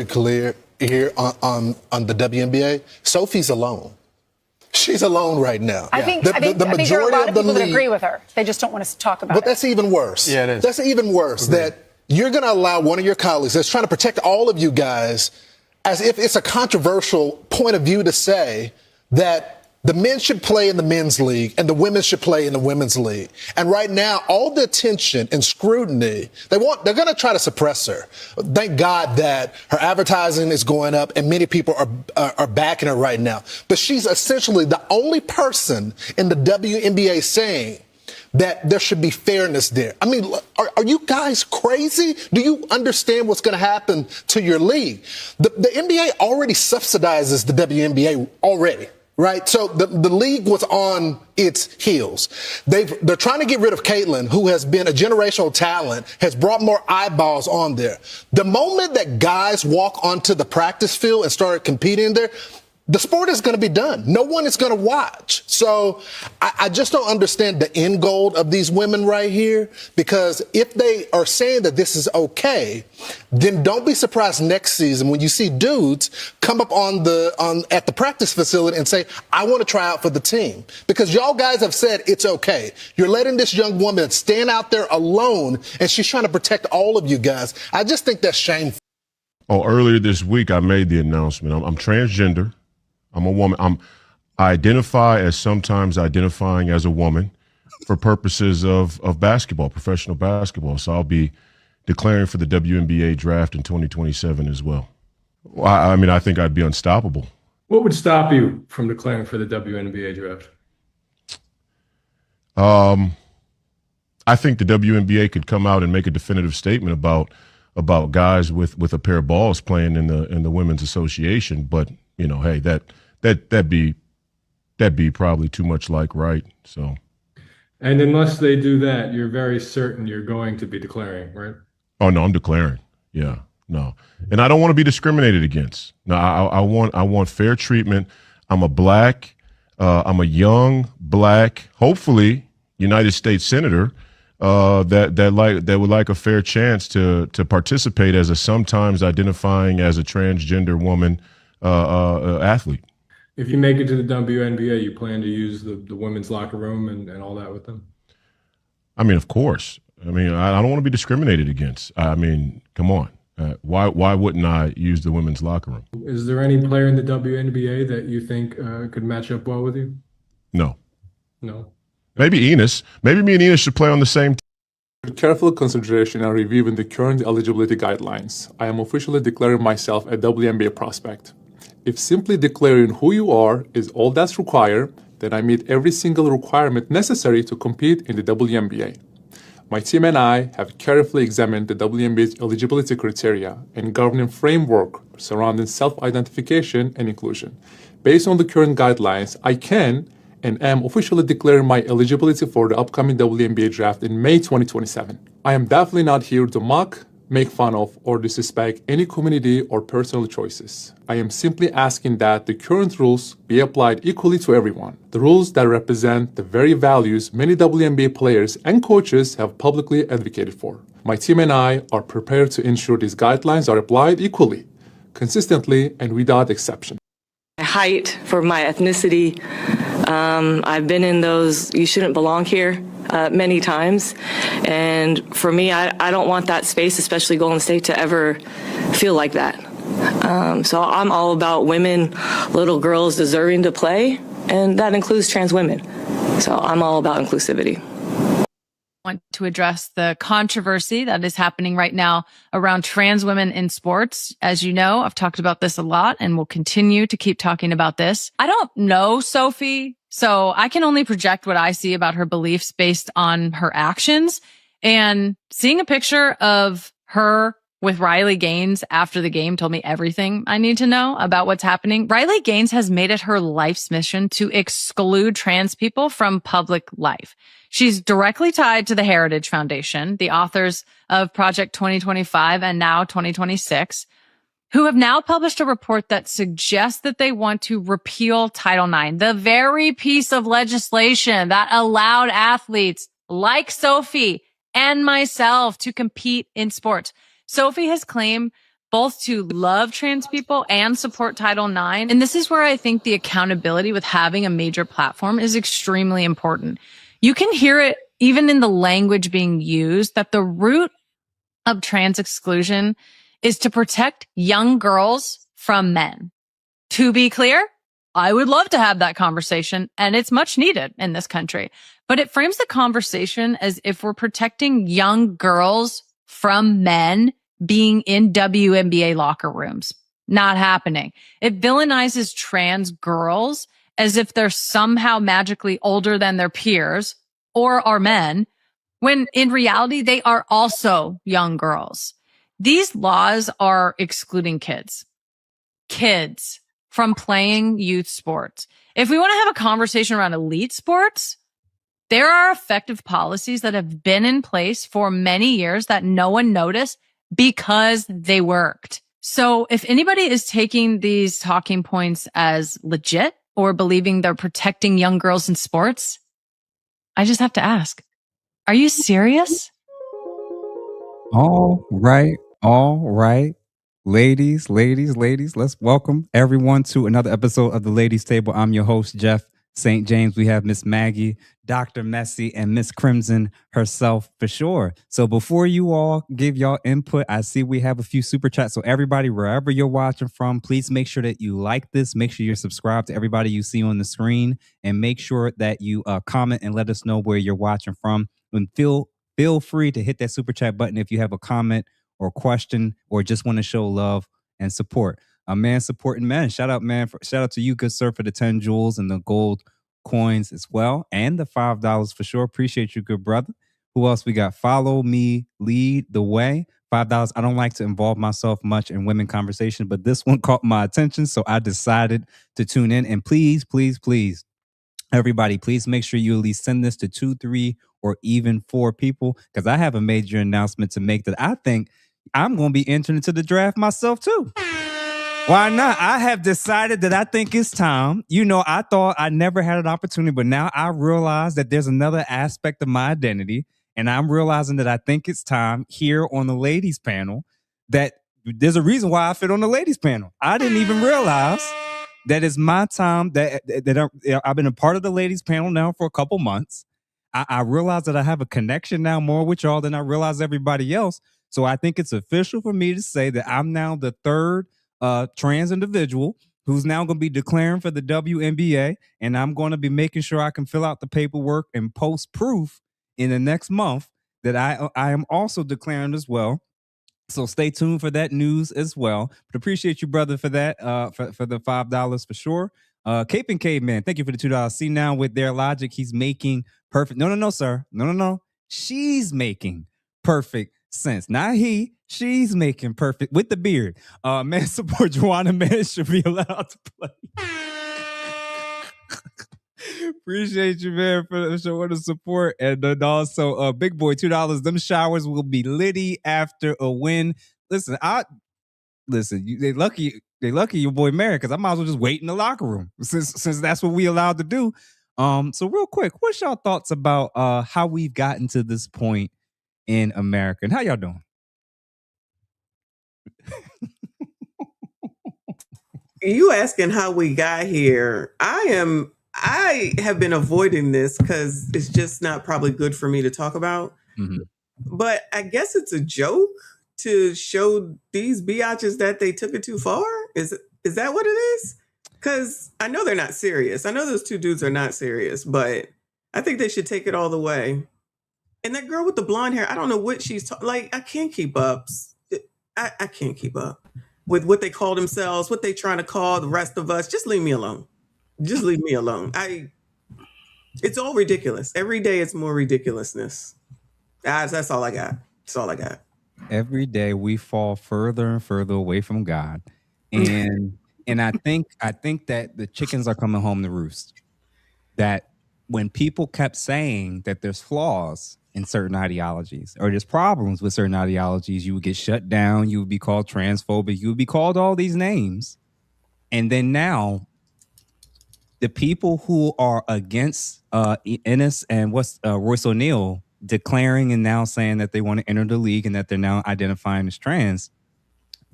Clear here on the WNBA. Sophie's alone. She's alone right now. I think there are a lot of people that agree with her. They just don't want us to talk about it. But that's even worse. Yeah, it is. That's even worse, that you're going to allow one of your colleagues that's trying to protect all of you guys, as if it's a controversial point of view, to say that the men should play in the men's league and the women should play in the women's league. And right now, all the attention and scrutiny, they're going to try to suppress her. Thank God that her advertising is going up and many people are backing her right now. But she's essentially the only person in the WNBA saying that there should be fairness there. I mean, are you guys crazy? Do you understand what's going to happen to your league? The NBA already subsidizes the WNBA already. Right. So the league was on its heels. They're trying to get rid of Caitlin, who has been a generational talent, has brought more eyeballs on there. The moment that guys walk onto the practice field and start competing there, the sport is going to be done. No one is going to watch. So I just don't understand the end goal of these women right here, because if they are saying that this is okay, then don't be surprised next season when you see dudes come up at the practice facility and say, I want to try out for the team. Because y'all guys have said it's okay. You're letting this young woman stand out there alone, and she's trying to protect all of you guys. I just think that's shameful. Oh, earlier this week, I made the announcement. I'm transgender. I'm a woman. I identify as sometimes identifying as a woman for purposes of basketball, professional basketball. So I'll be declaring for the WNBA draft in 2027 as well. I mean, I think I'd be unstoppable. What would stop you from declaring for the WNBA draft? I think the WNBA could come out and make a definitive statement about guys with a pair of balls playing in the women's association. But you know, hey, that'd be probably too much like right. So, and unless they do that, you're very certain you're going to be declaring, right? Oh no, I'm declaring. Yeah, no, and I don't want to be discriminated against. No, I want fair treatment. I'm a black, I'm a young black, hopefully United States senator that would like a fair chance to participate as a sometimes identifying as a transgender woman athlete. If you make it to the WNBA, you plan to use the women's locker room and all that with them? I mean, of course. I mean, I don't want to be discriminated against. I mean, come on. Why wouldn't I use the women's locker room? Is there any player in the WNBA that you think could match up well with you? No. No? Maybe Enos. Maybe me and Enos should play on the same team. With careful consideration and reviewing the current eligibility guidelines, I am officially declaring myself a WNBA prospect. If simply declaring who you are is all that's required, then I meet every single requirement necessary to compete in the WNBA. My team and I have carefully examined the WNBA's eligibility criteria and governing framework surrounding self-identification and inclusion. Based on the current guidelines, I can and am officially declaring my eligibility for the upcoming WNBA draft in May 2027. I am definitely not here to mock, make fun of, or disrespect any community or personal choices. I am simply asking that the current rules be applied equally to everyone. The rules that represent the very values many WNBA players and coaches have publicly advocated for. My team and I are prepared to ensure these guidelines are applied equally, consistently, and without exception. My height, for my ethnicity, I've been in those "you shouldn't belong here" many times, and for me, I don't want that space, especially Golden State, to ever feel like that. So I'm all about women, little girls deserving to play, and that includes trans women. So I'm all about inclusivity. Want to address the controversy that is happening right now around trans women in sports. As you know, I've talked about this a lot and will continue to keep talking about this. I don't know Sophie, so I can only project what I see about her beliefs based on her actions. And seeing a picture of her with Riley Gaines after the game told me everything I need to know about what's happening. Riley Gaines has made it her life's mission to exclude trans people from public life. She's directly tied to the Heritage Foundation, the authors of Project 2025 and now 2026, who have now published a report that suggests that they want to repeal Title IX, the very piece of legislation that allowed athletes like Sophie and myself to compete in sports. Sophie has claimed both to love trans people and support Title IX. And this is where I think the accountability with having a major platform is extremely important. You can hear it even in the language being used that the root of trans exclusion is to protect young girls from men. To be clear, I would love to have that conversation, and it's much needed in this country. But it frames the conversation as if we're protecting young girls from men being in WNBA locker rooms. Not happening. It villainizes trans girls as if they're somehow magically older than their peers or are men, when in reality, they are also young girls. These laws are excluding kids from playing youth sports. If we want to have a conversation around elite sports, there are effective policies that have been in place for many years that no one noticed because they worked. So if anybody is taking these talking points as legit or believing they're protecting young girls in sports, I just have to ask, are you serious? All right. Ladies, let's welcome everyone to another episode of the Ladies Table. I'm your host, Jeff St. James. We have Miss Maggie, Dr. Messy, and Miss Crimson herself for sure. So before you all give y'all input, I see we have a few super chats. So everybody, wherever you're watching from, please make sure that you like this. Make sure you're subscribed to everybody you see on the screen, and make sure that you comment and let us know where you're watching from. And feel free to hit that super chat button if you have a comment or question or just want to show love and support. A man supporting man. Shout out, man. Shout out to you, good sir, for the 10 jewels and the gold coins as well, and the $5 for sure. Appreciate you, good brother. Who else we got? Follow me, lead the way. $5. I don't like to involve myself much in women conversation, but this one caught my attention, so I decided to tune in. And please, everybody, please make sure you at least send this to 2, 3, or even 4 people, because I have a major announcement to make that I think I'm going to be entering into the draft myself too. Why not? I have decided that I think it's time. You know, I thought I never had an opportunity, but now I realize that there's another aspect of my identity, and I'm realizing that I think it's time here on the ladies panel that there's a reason why I fit on the ladies panel. I didn't even realize that it's my time that I've been a part of the ladies panel now for a couple months. I realize that I have a connection now more with y'all than I realize everybody else. So I think it's official for me to say that I'm now the third trans individual who's now going to be declaring for the WNBA, and I'm going to be making sure I can fill out the paperwork and post proof in the next month that I am also declaring as well. So stay tuned for that news as well. But appreciate you, brother, for that, for the $5 for sure. Cape and Caveman, thank you for the $2. See, now with their logic, he's making perfect. No, sir. No. She's making perfect sense. Not he. She's making perfect with the beard. Man, support Joanna. Man should be allowed to play. Appreciate you, man, for showing the support. And then also, big boy, $2. Them showers will be litty after a win. Listen, they lucky your boy married, because I might as well just wait in the locker room since that's what we allowed to do. So real quick, what's y'all thoughts about how we've gotten to this point in America, and how y'all doing? You asking how we got here? I have been avoiding this because it's just not probably good for me to talk about. Mm-hmm. But I guess it's a joke to show these biatches that they took it too far. Is that what it is? Because I know they're not serious. I know those 2 dudes are not serious, but I think they should take it all the way. And that girl with the blonde hair, I don't know what she's like. I can't keep up. I can't keep up with what they call themselves, what they trying to call the rest of us. Just leave me alone. Just leave me alone. It's all ridiculous. Every day it's more ridiculousness. That's all I got. That's all I got. Every day we fall further and further away from God. And I think that the chickens are coming home to roost. That when people kept saying that there's flaws in certain ideologies, or there's problems with certain ideologies, you would get shut down, you would be called transphobic, you would be called all these names. And then now the people who are against Ennis and Royce O'Neal declaring and now saying that they want to enter the league and that they're now identifying as trans,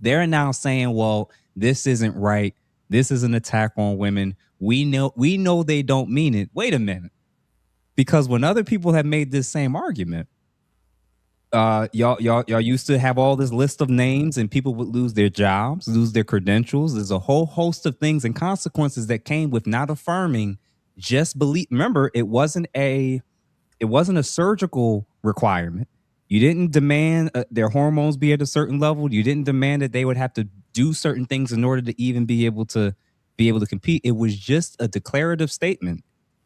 they're now saying, well, this isn't right. This is an attack on women. We know they don't mean it. Wait a minute. Because when other people have made this same argument, y'all used to have all this list of names and people would lose their jobs, lose their credentials. There's a whole host of things and consequences that came with not affirming just belief. Remember, it wasn't a surgical requirement. You didn't demand their hormones be at a certain level. You didn't demand that they would have to do certain things in order to even be able to compete. It was just a declarative statement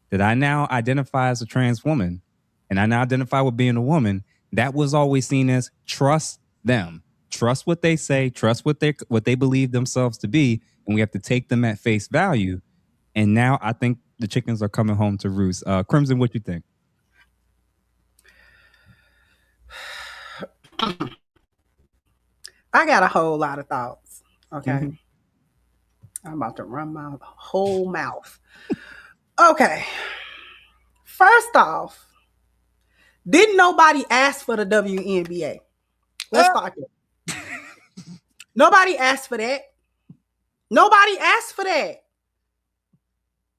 that I now identify as a trans woman and I now identify with being a woman. That was always seen as trust them, trust what they say, trust what they believe themselves to be, and we have to take them at face value. And now I think the chickens are coming home to roost. Crimson, what you think? I got a whole lot of thoughts. Okay. I'm about to run my whole mouth. Okay. First off, didn't nobody ask for the WNBA? Let's start there. Nobody asked for that. Nobody asked for that.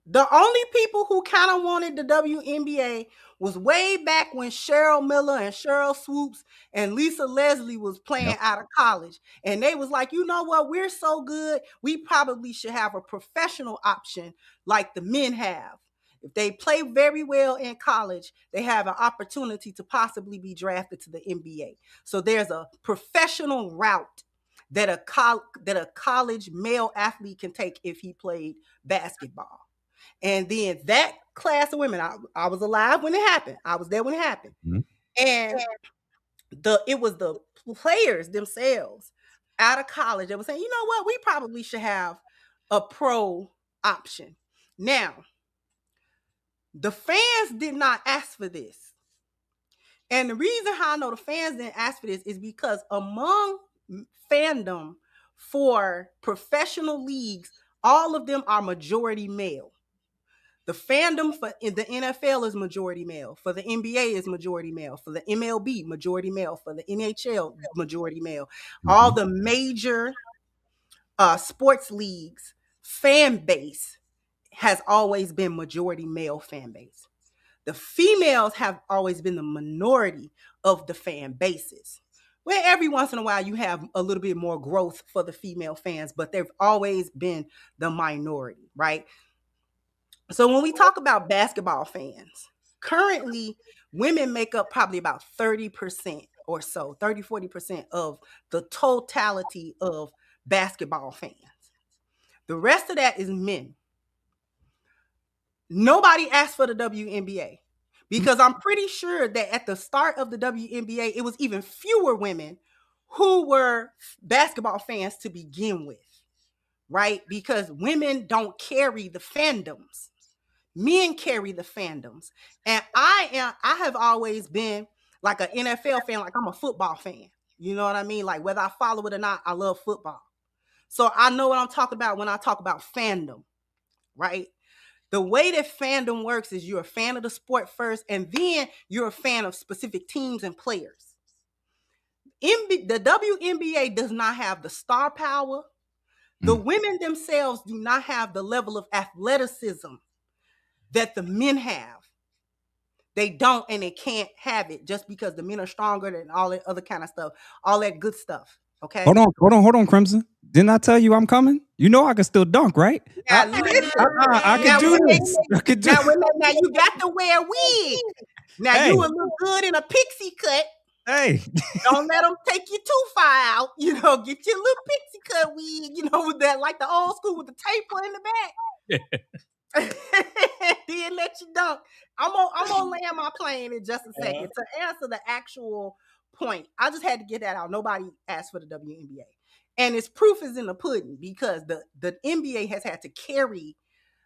The only people who kind of wanted the WNBA was way back when Cheryl Miller and Cheryl Swoops and Lisa Leslie was playing out of college. And they was like, you know what? We're so good. We probably should have a professional option like the men have. If they play very well in college, they have an opportunity to possibly be drafted to the NBA. So there's a professional route that a college male athlete can take if he played basketball. And then that class of women, I was alive when it happened. I was there when it happened. And it was the players themselves out of college that were saying, you know what, we probably should have a pro option. Now, the fans did not ask for this. And the reason how I know the fans didn't ask for this is because among fandom for professional leagues, all of them are majority male. The fandom for the NFL is majority male. For the NBA is majority male. For the MLB, majority male. For the NHL, majority male. All the major sports leagues fan base has always been majority male fan base. The females have always been the minority of the fan bases. Where every once in a while you have a little bit more growth for the female fans, but they've always been the minority, right? So when we talk about basketball fans, currently women make up probably about 30% or so, 30, 40% of the totality of basketball fans. The rest of that is men. Nobody asked for the WNBA because I'm pretty sure that at the start of the WNBA, it was even fewer women who were basketball fans to begin with, right? Because women don't carry the fandoms. Men carry the fandoms. And I have always been like an NFL fan, like I'm a football fan. You know what I mean? Like whether I follow it or not, I love football. So I know what I'm talking about when I talk about fandom, right? The way that fandom works is you're a fan of the sport first, and then you're a fan of specific teams and players. The WNBA does not have the star power. The women themselves do not have the level of athleticism that the men have. They don't, and they can't have it just because the men are stronger than all that other kind of stuff, all that good stuff. Okay. Hold on, Crimson. Didn't I tell you I'm coming? You know I can still dunk, right? Now, I can do this. Now you got to wear a wig. Now you will look good in a pixie cut. Hey, don't let them take you too far out. You know, get your little pixie cut wig. You know, with that like the old school with the taper in the back. Then let you dunk. I'm gonna land my plane in just a second to answer the actual point. I just had to get that out. Nobody asked for the WNBA, and its proof is in the pudding because the NBA has had to carry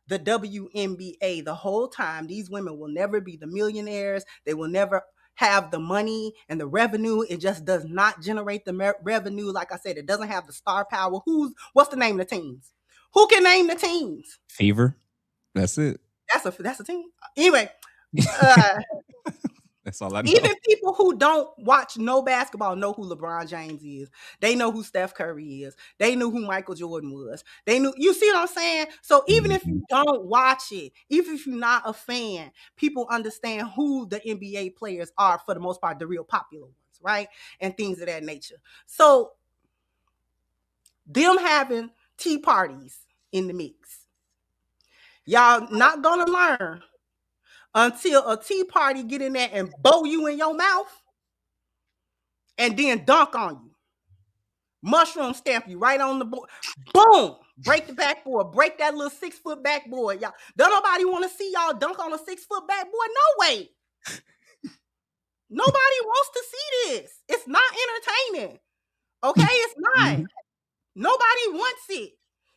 the WNBA the whole time. These women will never be the millionaires. They will never have the money and the revenue. It just does not generate the revenue. Like I said, it doesn't have the star power. What's the name of the teams? Who can name the teams? Fever. That's it. That's a team. Anyway, That's all I know. Even people who don't watch no basketball know who LeBron James is. They know who Steph Curry is. They knew who Michael Jordan was. They knew, you see what I'm saying? So even if you don't watch it, even if you're not a fan, people understand who the NBA players are for the most part, the real popular ones, right? And things of that nature. So them having tea parties in the mix, y'all not gonna learn until a tea party get in there and bow you in your mouth and then dunk on you. Mushroom stamp you right on the board. Boom! Break the backboard. Break that little 6-foot backboard. Y'all, don't nobody want to see y'all dunk on a 6-foot backboard? No way. Nobody wants to see this. It's not entertaining. Okay? It's not. Nobody wants it.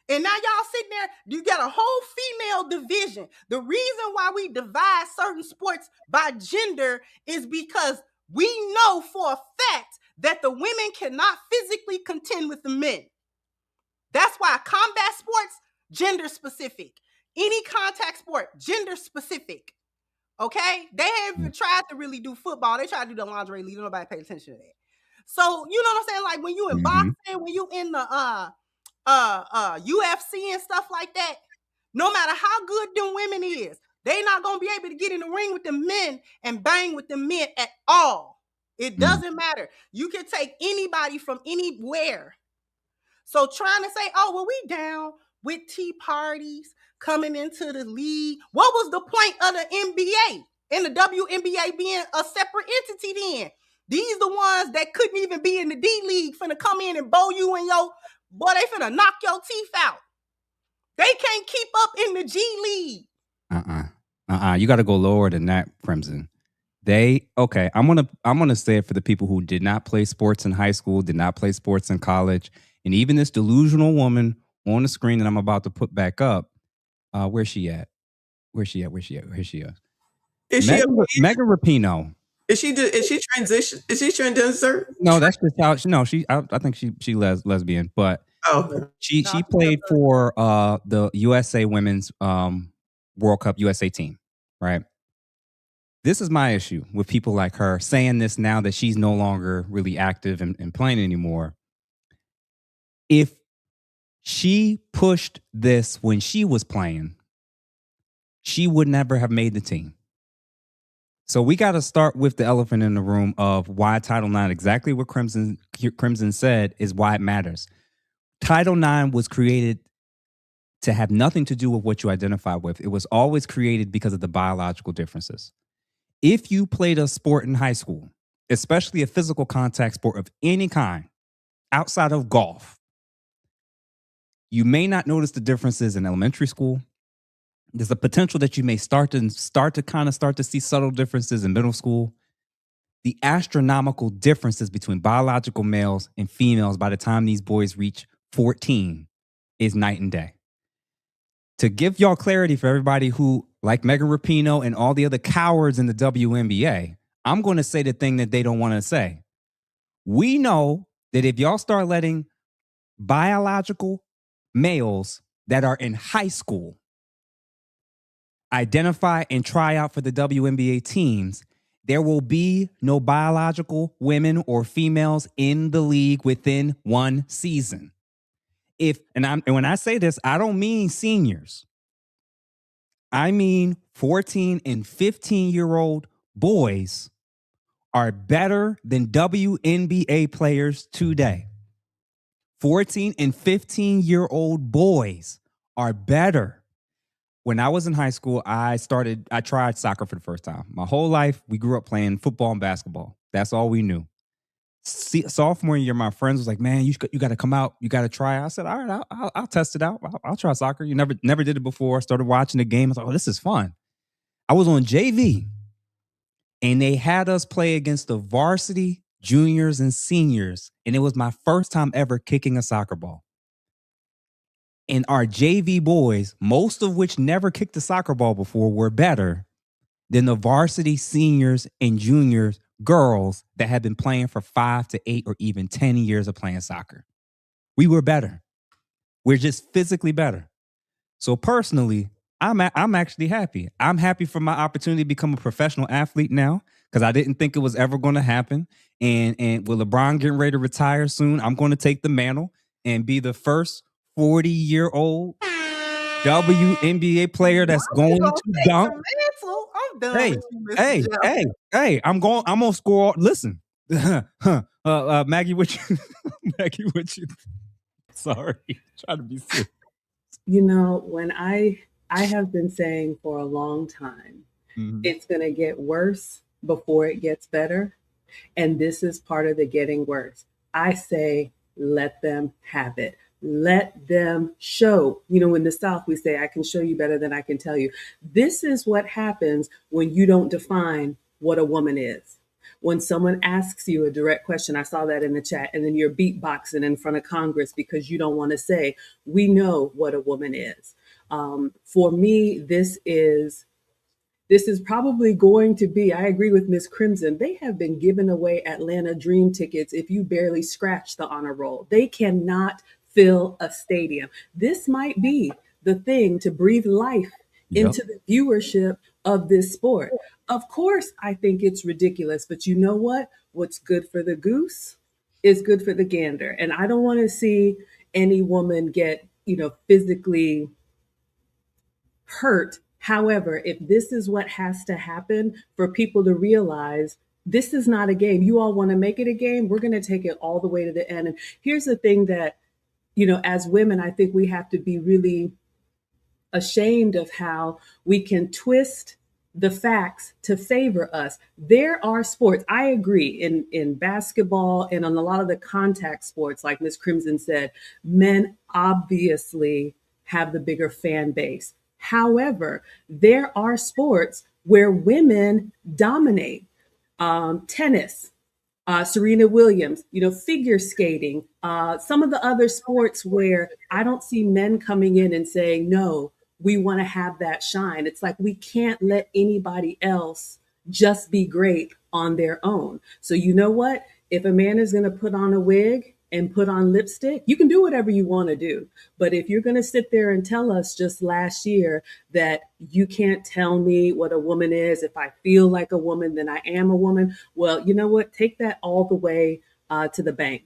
And now y'all sitting there, you got a whole female division. The reason why we divide certain sports by gender is because we know for a fact that the women cannot physically contend with the men. That's why combat sports, gender specific. Any contact sport, gender specific. Okay? They haven't tried to really do football. They tried to do the lingerie league. Nobody paid attention to that. So, you know what I'm saying? Like when you in boxing, when you in the UFC and stuff like that, no matter how good them women is, they not gonna be able to get in the ring with the men and bang with the men at all. It doesn't matter. You can take anybody from anywhere. So trying to say, oh, well, we down with tea parties coming into the league. What was the point of the NBA and the WNBA being a separate entity then? These the ones that couldn't even be in the D League finna come in and bow you in your, boy, they finna knock your teeth out. They can't keep up in the G League. You got to go lower than that, Crimson. I'm gonna say it for the people who did not play sports in high school, did not play sports in college, and even this delusional woman on the screen that I'm about to put back up. Where's she at? Where's she at? Is Megan Rapinoe. Is she transition? Is she transgender? No, that's just how. I think she lesbian, but she played for the USA Women's World Cup USA team, right? This is my issue with people like her saying this now that she's no longer really active and playing anymore. If she pushed this when she was playing, she would never have made the team. So we got to start with the elephant in the room of why Title IX, exactly what Crimson said, is why it matters. Title IX was created to have nothing to do with what you identify with. It was always created because of the biological differences. If you played a sport in high school, especially a physical contact sport of any kind, outside of golf, you may not notice the differences in elementary school. There's a potential that you may start to see subtle differences in middle school. The astronomical differences between biological males and females by the time these boys reach 14 is night and day. To give y'all clarity for everybody who, like Megan Rapinoe and all the other cowards in the WNBA, I'm going to say the thing that they don't want to say. We know that if y'all start letting biological males that are in high school identify and try out for the WNBA teams, there will be no biological women or females in the league within one season. And when I say this, I don't mean seniors. I mean 14 and 15-year-old boys are better than WNBA players today. 14 and 15-year-old boys are better. When I was in high school, I tried soccer for the first time. My whole life, we grew up playing football and basketball. That's all we knew. Sophomore year, my friends was like, man, you got to come out. You got to try. I said, all right, I'll test it out. I'll try soccer. You never did it before. Started watching the game. I was like, oh, this is fun. I was on JV, and they had us play against the varsity juniors and seniors, and it was my first time ever kicking a soccer ball. And our JV boys, most of which never kicked a soccer ball before, were better than the varsity seniors and juniors girls that had been playing for 5 to 8 or even 10 years of playing soccer. We were better. We're just physically better. So personally, I'm actually happy. I'm happy for my opportunity to become a professional athlete now because I didn't think it was ever going to happen. And with LeBron getting ready to retire soon, I'm going to take the mantle and be the first 40-year-old WNBA player that's going to dunk. I'm done with you, Mr. Hey! I'm gonna score. Listen, Maggie, what you? Sorry, trying to be serious. You know, when I have been saying for a long time, it's going to get worse before it gets better. And this is part of the getting worse. I say, let them have it. Let them show. You know, in the South, we say, I can show you better than I can tell you. This is what happens when you don't define what a woman is. When someone asks you a direct question, I saw that in the chat, and then you're beatboxing in front of Congress because you don't want to say, we know what a woman is. For me, this is probably going to be, I agree with Ms. Crimson, they have been giving away Atlanta Dream tickets if you barely scratch the honor roll. They cannot fill a stadium. This might be the thing to breathe life into the viewership of this sport. Of course, I think it's ridiculous, but you know what? What's good for the goose is good for the gander. And I don't want to see any woman get, physically hurt. However, if this is what has to happen for people to realize this is not a game, you all want to make it a game, we're going to take it all the way to the end. And here's the thing that, as women, I think we have to be really ashamed of how we can twist the facts to favor us. There are sports, I agree, in basketball and on a lot of the contact sports, like Ms. Crimson said, men obviously have the bigger fan base. However, there are sports where women dominate. Tennis, Serena Williams, figure skating, some of the other sports where I don't see men coming in and saying, no, we want to have that shine. It's like we can't let anybody else just be great on their own. So you know what? If a man is going to put on a wig and put on lipstick, you can do whatever you want to do. But if you're going to sit there and tell us just last year that you can't tell me what a woman is, if I feel like a woman, then I am a woman. Well, you know what? Take that all the way to the bank.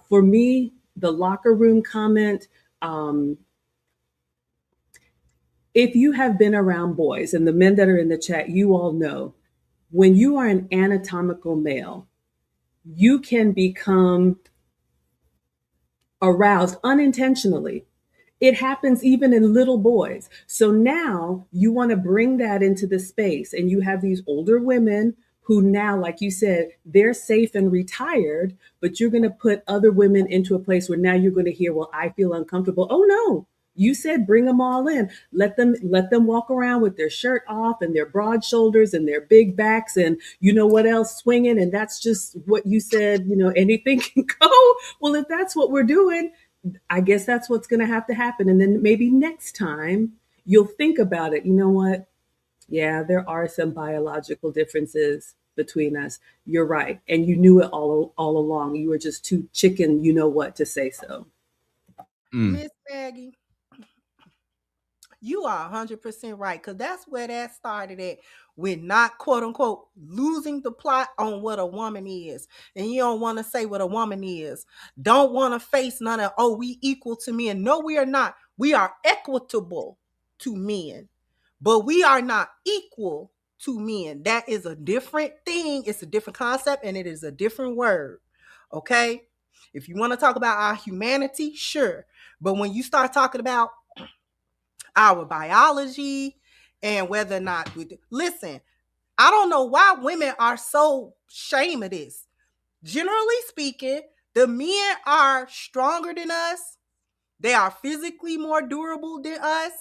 For me, the locker room comment, if you have been around boys, and the men that are in the chat, you all know, when you are an anatomical male, you can become aroused unintentionally. It happens even in little boys. So now you want to bring that into the space, and you have these older women who now, like you said, they're safe and retired, but you're going to put other women into a place where now you're going to hear, well, I feel uncomfortable. Oh no, you said bring them all in. Let them walk around with their shirt off and their broad shoulders and their big backs and you know what else swinging. And that's just what you said, anything can go. Well, if that's what we're doing, I guess that's what's going to happen. And then maybe next time you'll think about it. You know what? Yeah, there are some biological differences between us. You're right. And you knew it all along. You were just too chicken, to say so. Miss Maggie, you are 100% right, because that's where that started at. We're not, quote unquote, losing the plot on what a woman is. And you don't want to say what a woman is. Don't want to face none of, we equal to men. No, we are not. We are equitable to men, but we are not equal to men. That is a different thing. It's a different concept, and it is a different word. Okay? If you want to talk about our humanity, sure. But when you start talking about our biology and whether or not listen, I don't know why women are so ashamed of this. Generally speaking, the men are stronger than us. They are physically more durable than us.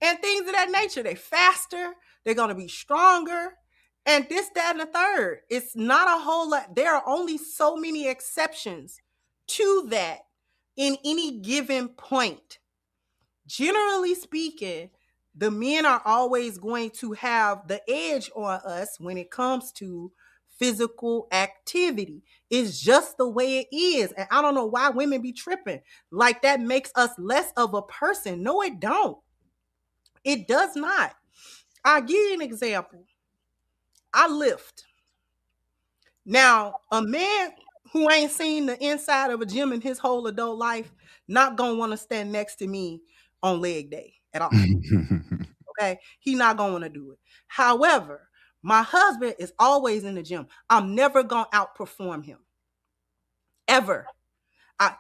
And things of that nature. They're faster. They're going to be stronger. And this, that, and the third. It's not a whole lot. There are only so many exceptions to that in any given point. Generally speaking, the men are always going to have the edge on us when it comes to physical activity. It's just the way it is. And I don't know why women be tripping. Like that makes us less of a person. No, it don't. It does not. I'll give you an example. I lift. Now, a man who ain't seen the inside of a gym in his whole adult life, not gonna want to stand next to me on leg day at all. Okay, he not gonna want to do it. However, my husband is always in the gym. I'm never gonna outperform him, ever.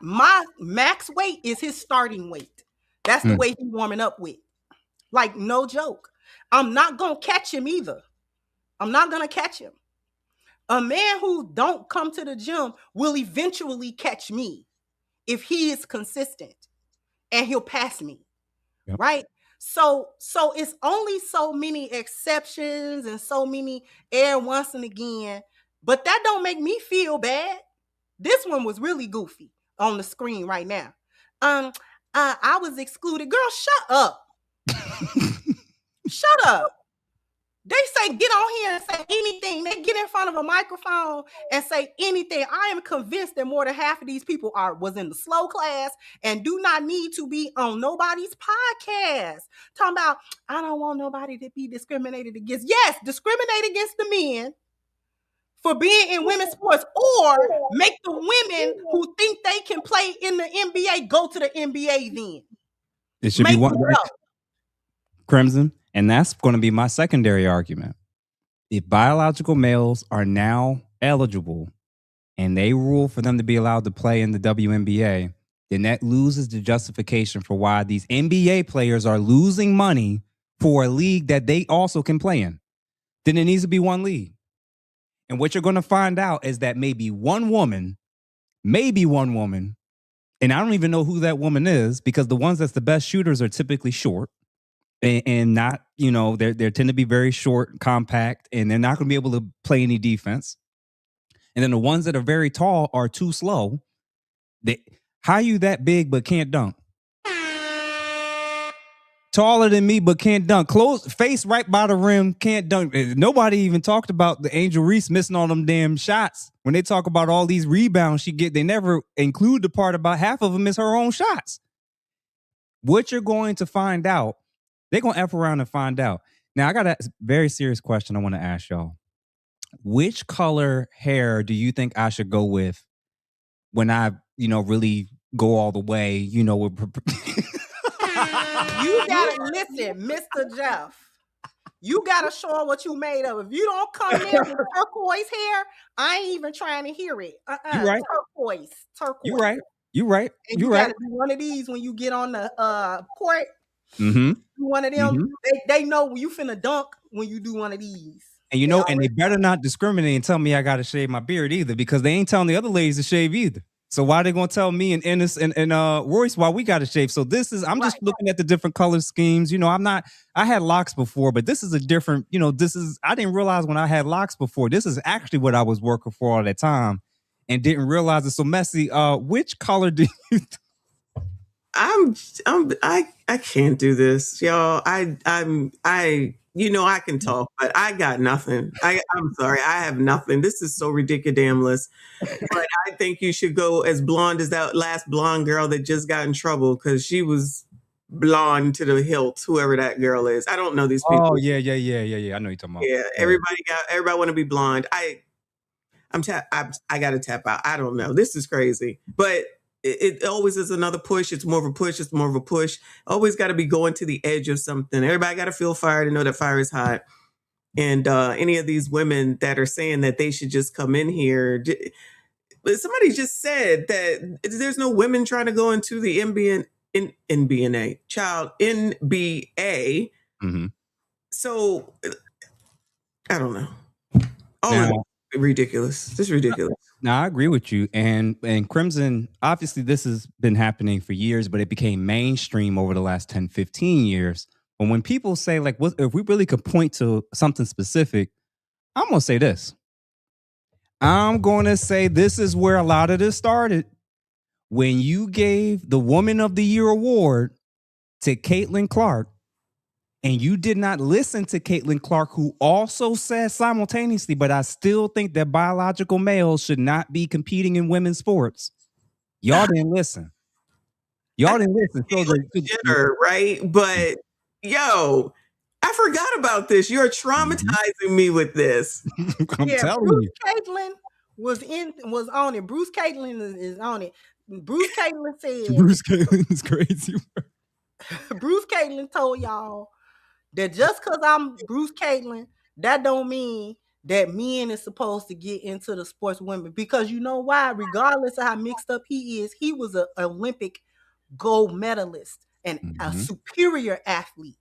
My max weight is his starting weight. That's the way he's warming up with. Like, no joke. I'm not gonna catch him either. I'm not gonna catch him. A man who don't come to the gym will eventually catch me if he is consistent, and he'll pass me. Yep. Right? So it's only so many exceptions and so many air once and again, but that don't make me feel bad. This one was really goofy on the screen right now. I was excluded. Girl, shut up. Shut up. They say get on here and say anything. They get in front of a microphone and say anything. I am convinced that more than half of these people was in the slow class and do not need to be on nobody's podcast. Talking about, I don't want nobody to be discriminated against. Yes, discriminate against the men for being in women's sports, or make the women who think they can play in the NBA go to the NBA then. It should be one Crimson. And that's going to be my secondary argument. If biological males are now eligible and they rule for them to be allowed to play in the WNBA, then that loses the justification for why these NBA players are losing money for a league that they also can play in. Then it needs to be one league. And what you're going to find out is that maybe one woman, and I don't even know who that woman is, because the ones that's the best shooters are typically short. And not, they tend to be very short, compact, and they're not going to be able to play any defense. And then the ones that are very tall are too slow. How you that big but can't dunk? Taller than me but can't dunk. Face right by the rim, can't dunk. Nobody even talked about the Angel Reese missing all them damn shots. When they talk about all these rebounds she get, they never include the part about half of them is her own shots. What you're going to find out, they're going to F around and find out. Now, I got a very serious question I want to ask y'all. Which color hair do you think I should go with when I, really go all the way, You gotta listen, Mr. Jeff. You gotta show them what you made of. If you don't come in with turquoise hair, I ain't even trying to hear it. You right. Turquoise. You right. And you gotta do one of these when you get on the court. Mm-hmm. One of them, they know you finna dunk when you do one of these. And and they better not discriminate and tell me I gotta shave my beard either, because they ain't telling the other ladies to shave either. So why are they gonna tell me and Ennis and Royce why we gotta shave? So I'm just looking at the different color schemes. I had locks before, but this is a different, I didn't realize when I had locks before, this is actually what I was working for all that time and didn't realize it. So Messy, which color do you I can't do this, y'all. I can talk, but I got nothing. I'm sorry, I have nothing. This is so ridiculous. But I think you should go as blonde as that last blonde girl that just got in trouble because she was blonde to the hilt. Whoever that girl is, I don't know these people. Oh yeah. I know you're talking about. Yeah, everybody want to be blonde. I got to tap out. I don't know. This is crazy, but. It always is another push. It's more of a push. Always got to be going to the edge of something. Everybody got to feel fire to know that fire is hot. And any of these women that are saying that they should just come in here. Somebody just said that there's no women trying to go into the NBA. Mm-hmm. So I don't know. Ridiculous. This is ridiculous. Now, I agree with you. And Crimson, obviously this has been happening for years, but it became mainstream over the last 10, 15 years. But when people say, if we really could point to something specific, I'm going to say this. I'm going to say this is where a lot of this started. When you gave the Woman of the Year award to Caitlin Clark, and you did not listen to Caitlin Clark, who also said simultaneously, but I still think that biological males should not be competing in women's sports. Y'all didn't listen. So right? But I forgot about this. You're traumatizing me with this. I'm telling Bruce you. Caitlin was on it. Bruce Caitlin is on it. Bruce Caitlin said Bruce Caitlin is crazy. Bruce Caitlin told y'all that just because I'm Bruce Caitlin, that don't mean that men is supposed to get into the sports women. Because you know why? Regardless of how mixed up he is, he was an Olympic gold medalist and a superior athlete.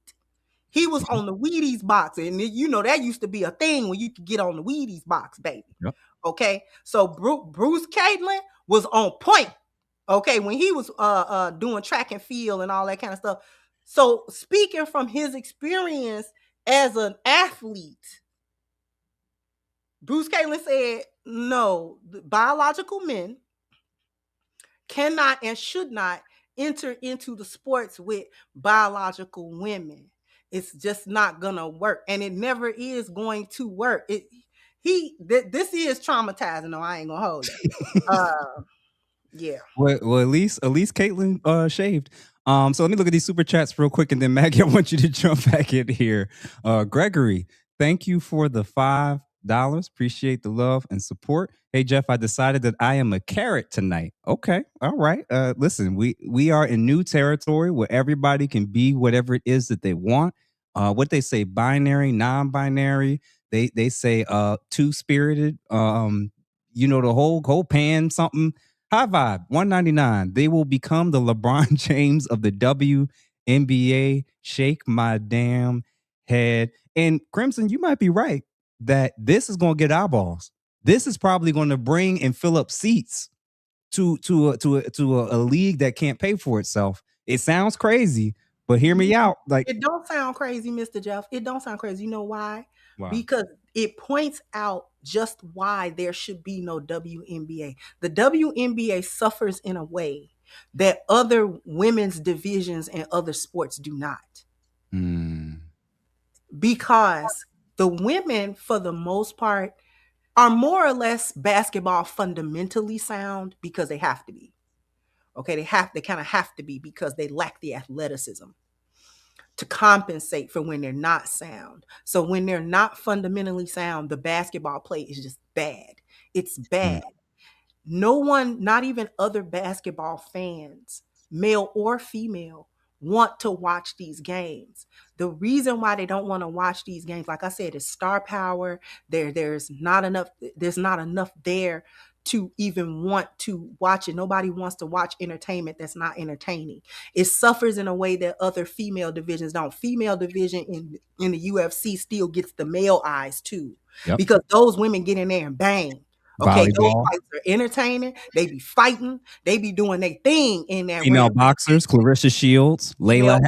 He was on the Wheaties box, and you know that used to be a thing when you could get on the Wheaties box, baby. Yep. Okay, so Bruce Caitlin was on point. Okay, when he was doing track and field and all that kind of stuff. So speaking from his experience as an athlete, Bruce Caitlin said, no, biological men cannot and should not enter into the sports with biological women. It's just not gonna work, and it never is going to work. This is traumatizing. No, I ain't gonna hold it. Yeah. Well, at least Caitlin shaved. So let me look at these super chats real quick, and then Maggie, I want you to jump back in here. Gregory, thank you for the $5. Appreciate the love and support. Hey Jeff, I decided that I am a carrot tonight. Okay, all right. Listen, we are in new territory where everybody can be whatever it is that they want. What they say, binary, non-binary. They say two-spirited. The whole pan something. High Vibe, $1.99. They will become the LeBron James of the WNBA. Shake my damn head. And Crimson, you might be right that this is going to get eyeballs. This is probably going to bring and fill up seats to a league that can't pay for itself. It sounds crazy, but hear me out. Like, it don't sound crazy, Mr. Jeff. It don't sound crazy. You know why? Wow. Because it points out just why there should be no WNBA. The WNBA suffers in a way that other women's divisions and other sports do not. Because the women, for the most part, are more or less basketball fundamentally sound because they have to be. Okay, they kind of have to be because they lack the athleticism to compensate for when they're not sound. So when they're not fundamentally sound, the basketball play is just bad. It's bad. No one, not even other basketball fans, male or female, want to watch these games. The reason why they don't want to watch these games, like I said, is star power. There's not enough there to even want to watch it. Nobody wants to watch entertainment that's not entertaining. It suffers in a way that other female divisions don't. Female division in the UFC still gets the male eyes too. Yep. Because those women get in there and bang. Okay, volleyball. Those fights are entertaining. They be fighting. They be doing their thing in there. Female boxers, Clarissa Shields, Layla.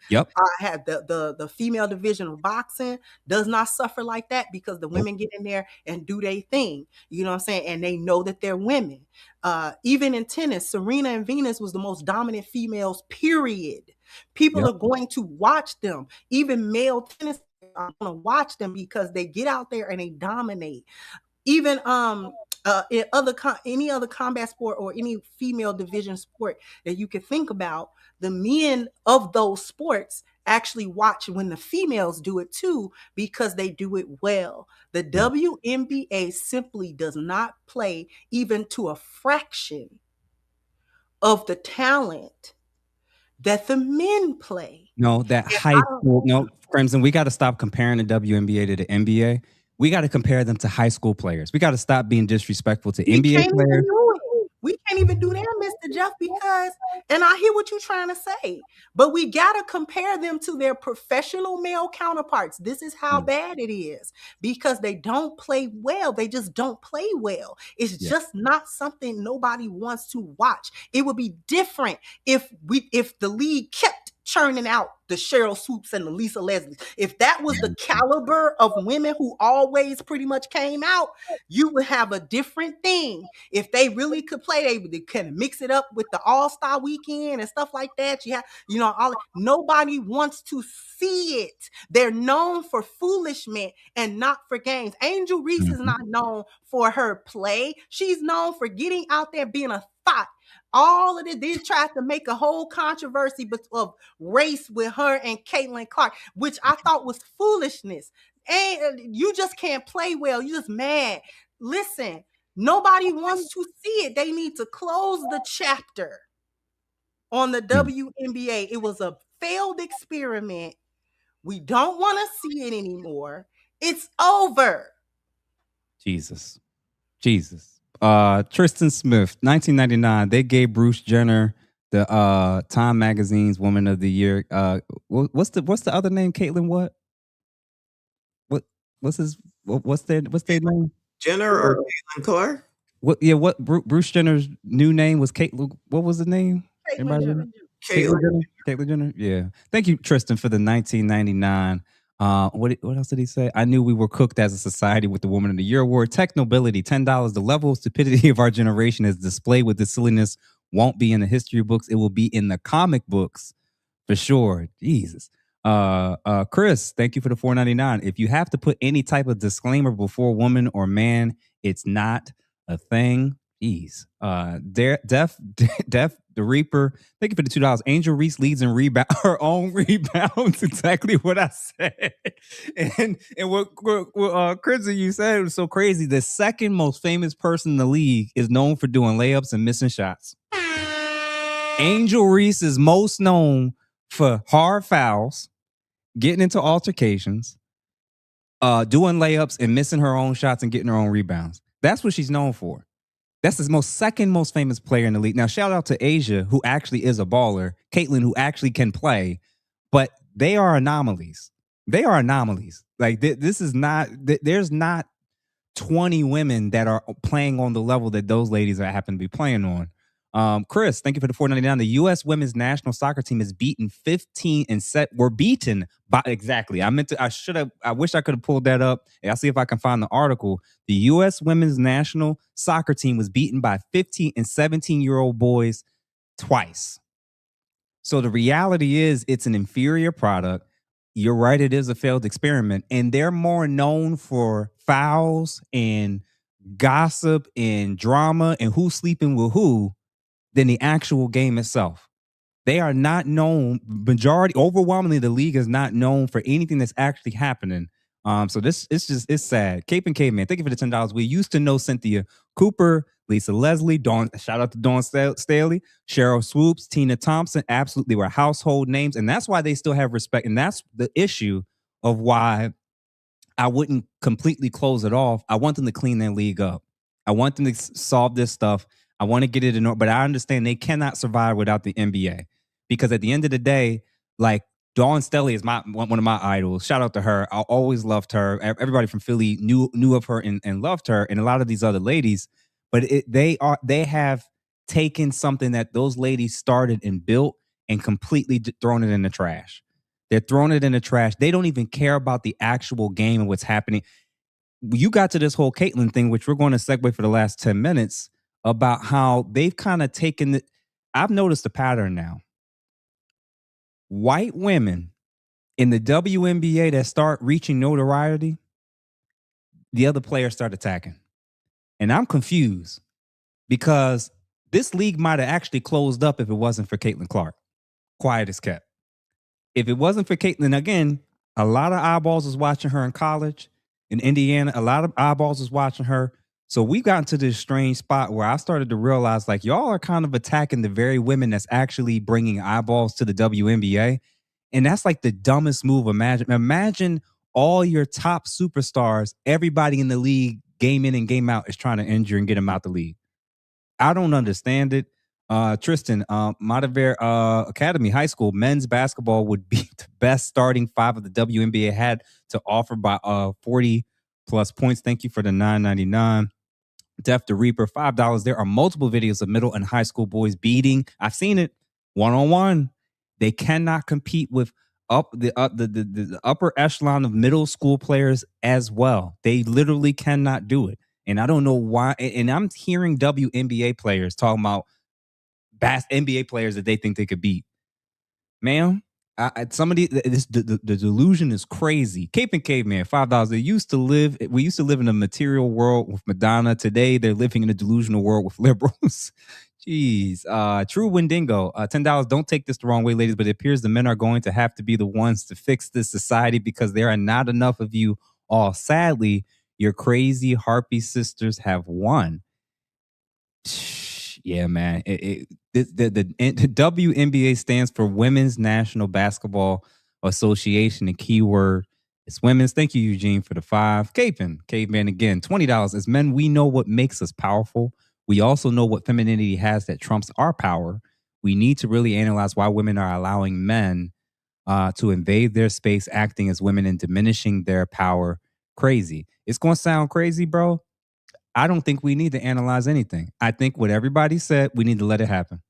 Yep. I have the female division of boxing does not suffer like that because the women get in there and do their thing. You know what I'm saying? And they know that they're women. Even in tennis, Serena and Venus was the most dominant females, period. People are going to watch them. Even male tennis are going to watch them because they get out there and they dominate. Even in any other combat sport or any female division sport that you could think about, the men of those sports actually watch when the females do it too because they do it well. The WNBA simply does not play even to a fraction of the talent that the men play. No, that high school. No, Crimson, we got to stop comparing the WNBA to the NBA. We got to compare them to high school players. We got to stop being disrespectful to NBA players. We can't even do that, Mr. Jeff, because, and I hear what you're trying to say, but we got to compare them to their professional male counterparts. This is how bad it is because they don't play well. They just don't play well. It's just not something nobody wants to watch. It would be different if the league kept churning out the Cheryl Swoops and the Lisa Leslie. If that was the caliber of women who always pretty much came out, you would have a different thing. If they really could play, they can mix it up with the All-Star Weekend and stuff like that. Nobody wants to see it. They're known for foolishness and not for games. Angel Reese is not known for her play. She's known for getting out there being a thought. all of this. They tried to make a whole controversy of race with her and Caitlin Clark, which I thought was foolishness. And you just can't play well. You just mad. Listen, nobody wants to see it. They need to close the chapter on the WNBA. It was a failed experiment. We don't want to see it anymore. It's over. Jesus. Tristan Smith, 1999. They gave Bruce Jenner the Time Magazine's Woman of the Year. What's the other name? Caitlin what? What's their name? Jenner or Caitlin Clark? What Bruce Jenner's new name was Caitlin. What was the name? Caitlin Jenner. Yeah. Thank you, Tristan, for the 1999. What else did he say? I knew we were cooked as a society with the Woman of the Year award. Tech nobility, $10. The level of stupidity of our generation is displayed with this silliness. Won't be in the history books. It will be in the comic books for sure. Jesus. Chris, thank you for the $4.99. If you have to put any type of disclaimer before woman or man, it's not a thing. Jeez. Def the Reaper, thank you for the $2. Angel Reese leads in her own rebounds. Exactly what I said. And what Chris, you said was so crazy. The second most famous person in the league is known for doing layups and missing shots. Angel Reese is most known for hard fouls, getting into altercations, doing layups and missing her own shots and getting her own rebounds. That's what she's known for. That's the second most famous player in the league. Now, shout out to Asia, who actually is a baller. Caitlin, who actually can play. But they are anomalies. Like, this is not, there's not 20 women that are playing on the level that those ladies happen to be playing on. Chris, thank you for the $4.99. The U.S. women's national soccer team is beaten 15 and were beaten by exactly. I wish I could have pulled that up. I'll see if I can find the article. The U.S. women's national soccer team was beaten by 15 and 17-year-old boys twice. So the reality is it's an inferior product. You're right. It is a failed experiment, and they're more known for fouls and gossip and drama and who's sleeping with who than the actual game itself. They are not known, overwhelmingly, the league is not known for anything that's actually happening. So it's sad. Cape and Caveman, thank you for the $10. We used to know Cynthia Cooper, Lisa Leslie, shout out to Dawn Staley, Cheryl Swoops, Tina Thompson, absolutely were household names. And that's why they still have respect. And that's the issue of why I wouldn't completely close it off. I want them to clean their league up. I want them to solve this stuff. I want to get it in order, but I understand they cannot survive without the NBA, because at the end of the day, like, Dawn Staley is one of my idols. Shout out to her. I always loved her. Everybody from Philly knew of her and loved her, and a lot of these other ladies. But they have taken something that those ladies started and built and completely thrown it in the trash. They're throwing it in the trash. They don't even care about the actual game and what's happening. You got to this whole Caitlin thing, which we're going to segue for the last 10 minutes, about how they've kind of taken it. I've noticed a pattern now. White women in the WNBA that start reaching notoriety, the other players start attacking. And I'm confused, because this league might have actually closed up if it wasn't for Caitlin Clark. Quiet as kept. If it wasn't for Caitlin, again, a lot of eyeballs was watching her in college. In Indiana, a lot of eyeballs was watching her. So we got into this strange spot where I started to realize, like, y'all are kind of attacking the very women that's actually bringing eyeballs to the WNBA. And that's like the dumbest move. Imagine all your top superstars, everybody in the league, game in and game out, is trying to injure and get them out the league. I don't understand it. Tristan, Matavere Academy High School men's basketball would be the best starting five of the WNBA had to offer by 40 plus points. Thank you for the $9.99. Def the Reaper, $5. There are multiple videos of middle and high school boys beating. I've seen it one-on-one. They cannot compete with the upper echelon of middle school players as well. They literally cannot do it. And I don't know why. And I'm hearing WNBA players talking about NBA players that they think they could beat. Ma'am, the delusion is crazy. Cape and Caveman, $5. We used to live in a material world with Madonna. Today, they're living in a delusional world with liberals. Jeez. True Wendigo, $10. Don't take this the wrong way, ladies, but it appears the men are going to have to be the ones to fix this society because there are not enough of you all. Sadly, your crazy harpy sisters have won. Yeah, man. The WNBA stands for Women's National Basketball Association. The keyword is women's. Thank you, Eugene, for the 5. Caveman again, $20. As men, we know what makes us powerful. We also know what femininity has that trumps our power. We need to really analyze why women are allowing men to invade their space, acting as women and diminishing their power. Crazy. It's going to sound crazy, bro. I don't think we need to analyze anything. I think what everybody said, we need to let it happen.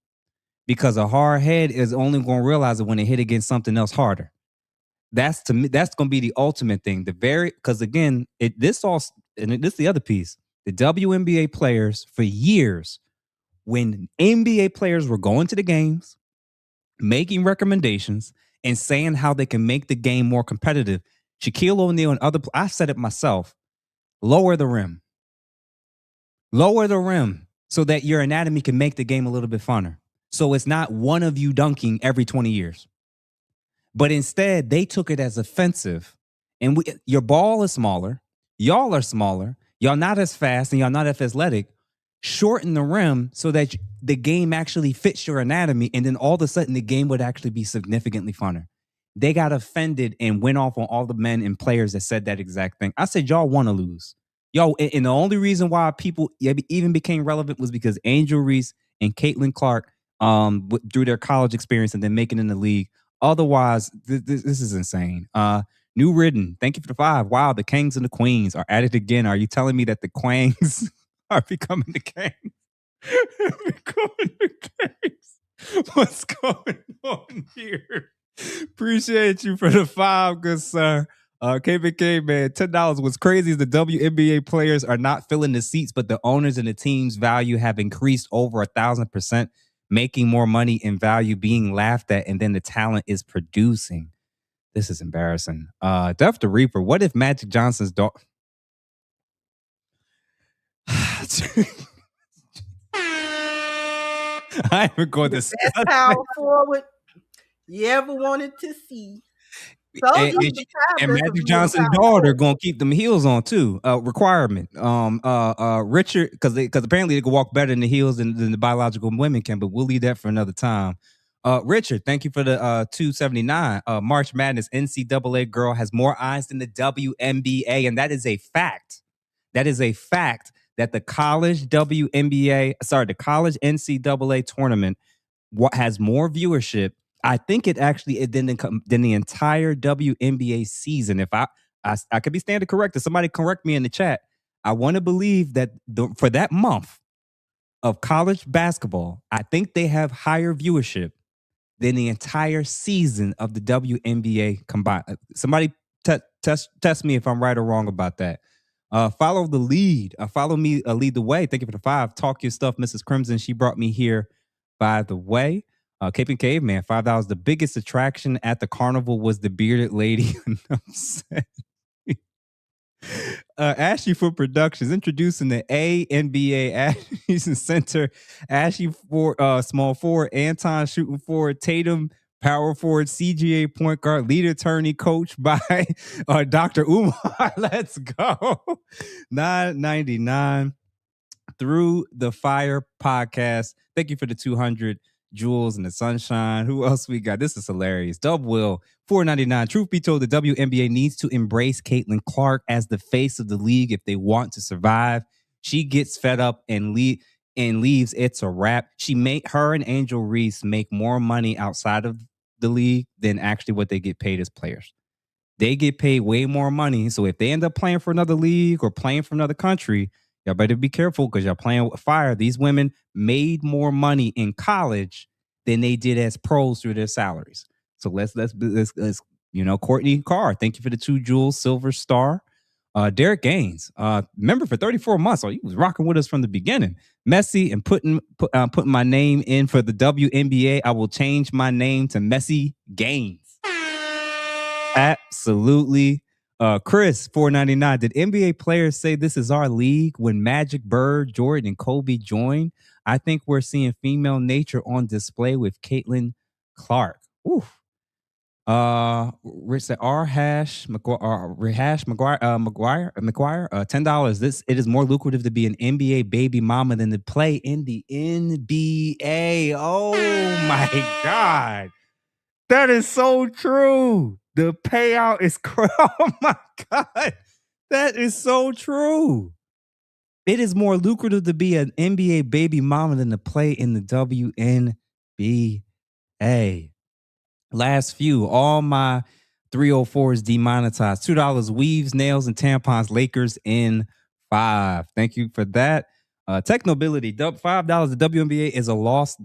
Because a hard head is only going to realize it when it hit against something else harder. That's to me, that's going to be the ultimate thing. Because again, this is the other piece. The WNBA players for years, when NBA players were going to the games, making recommendations and saying how they can make the game more competitive, Shaquille O'Neal and I said it myself, lower the rim. Lower the rim so that your anatomy can make the game a little bit funner. So it's not one of you dunking every 20 years. But instead, they took it as offensive. And your ball is smaller. Y'all are smaller. Y'all not as fast and y'all not as athletic. Shorten the rim so that the game actually fits your anatomy. And then all of a sudden, the game would actually be significantly funner. They got offended and went off on all the men and players that said that exact thing. I said, y'all want to lose. Yo, and the only reason why people even became relevant was because Angel Reese and Caitlin Clark through their college experience and then making it in the league. Otherwise, this is insane. New Ridden, thank you for the 5. Wow, the Kings and the Queens are at it again. Are you telling me that the Quangs are becoming the Kings? Becoming the Kings? What's going on here? Appreciate you for the 5, good sir. KBK, man, $10. What's crazy is the WNBA players are not filling the seats, but the owners and the team's value have increased over 1,000%, making more money in value, being laughed at, and then the talent is producing. This is embarrassing. Def the Reaper, what if Magic Johnson's daughter... I haven't going to say Best power forward you ever wanted to see. So and Magic Johnson's daughter gonna keep them heels on too. Requirement. Richard, because apparently they can walk better in the heels than the biological women can, but we'll leave that for another time. Richard, thank you for the $2.79. March Madness NCAA girl has more eyes than the WNBA, and that is a fact. That is a fact that the college the college NCAA tournament has more viewership. I think it actually than the entire WNBA season. If I could be standing corrected, somebody correct me in the chat. I want to believe that for that month of college basketball, I think they have higher viewership than the entire season of the WNBA combined. Somebody test me if I'm right or wrong about that. Follow the lead. Follow me. Lead the way. Thank you for the 5. Talk your stuff, Mrs. Crimson. She brought me here, by the way. Cape and Caveman, $5. The biggest attraction at the carnival was the bearded lady. Ashley for Productions introducing the ANBA Ashton Center. Ashley for small forward, Anton shooting forward, Tatum power forward, CGA point guard, lead attorney, coached by Dr. Umar. Let's go. $9.99 Through the Fire podcast. Thank you for the 200. Jules and the Sunshine. Who else we got? This is hilarious. Dub Will, $4.99. Truth be told, the WNBA needs to embrace Caitlin Clark as the face of the league if they want to survive. She gets fed up and leaves. It's a wrap. Her and Angel Reese make more money outside of the league than actually what they get paid as players. They get paid way more money. So if they end up playing for another league or playing for another country, y'all better be careful because y'all playing with fire. These women made more money in college than they did as pros through their salaries. So let's Courtney Carr, thank you for the 2 jewels, Silver Star. Derek Gaines, member for 34 months. So he was rocking with us from the beginning. Messi and putting my name in for the WNBA. I will change my name to Messi Gaines. Absolutely. Chris, $4.99. Did NBA players say this is our league when Magic, Bird, Jordan, and Kobe joined? I think we're seeing female nature on display with Caitlin Clark. Oof. Rich said R hash McGuire $10. It is more lucrative to be an NBA baby mama than to play in the NBA. Oh my God. That is so true. The payout is oh my God. That is so true. It is more lucrative to be an NBA baby mama than to play in the WNBA. Last few, all my 304s demonetized. $2 weaves, nails, and tampons. Lakers in 5. Thank you for that. Technobility, $5. The WNBA is a loss